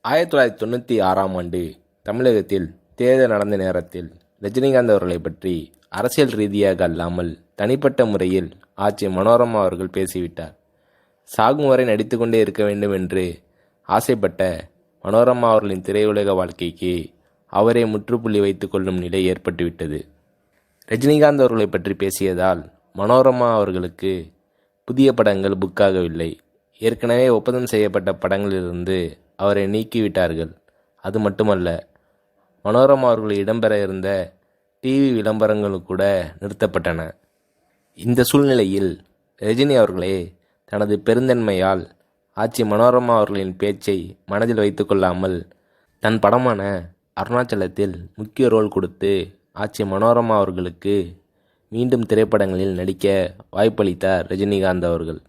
1996ஆம் ஆண்டு தமிழகத்தில் தேர்தல் நடந்த நேரத்தில் ரஜினிகாந்த் அவர்களை பற்றி அரசியல் ரீதியாக அல்லாமல் தனிப்பட்ட முறையில் ஆட்சி மனோரமா அவர்கள் பேசிவிட்டார். சாகும் வரை நடித்துக்கொண்டே இருக்க வேண்டும் என்று ஆசைப்பட்ட மனோரமா அவர்களின் திரையுலக வாழ்க்கைக்கு அவரே முற்றுப்புள்ளி வைத்துக் கொள்ளும் நிலை ஏற்பட்டுவிட்டது. ரஜினிகாந்த் அவர்களை பற்றி பேசியதால் மனோரமா அவர்களுக்கு புதிய படங்கள் புக்காகவில்லை. ஏற்கனவே ஒப்பந்தம் செய்யப்பட்ட படங்களிலிருந்து அவரை நீக்கிவிட்டார்கள். அது மட்டுமல்ல, மனோரமா அவர்கள் இடம்பெற இருந்த டிவி விளம்பரங்கள் கூட நிறுத்தப்பட்டன. இந்த சூழ்நிலையில் ரஜினி அவர்களே தனது பெருந்தன்மையால் ஆட்சி மனோரமா அவர்களின் பேச்சை மனதில் வைத்து கொள்ளாமல் தன் படமான அருணாச்சலத்தில் முக்கிய ரோல் கொடுத்து ஆட்சி மனோரமா அவர்களுக்கு மீண்டும் திரைப்படங்களில் நடிக்க வாய்ப்பளித்தார் ரஜினிகாந்த் அவர்கள்.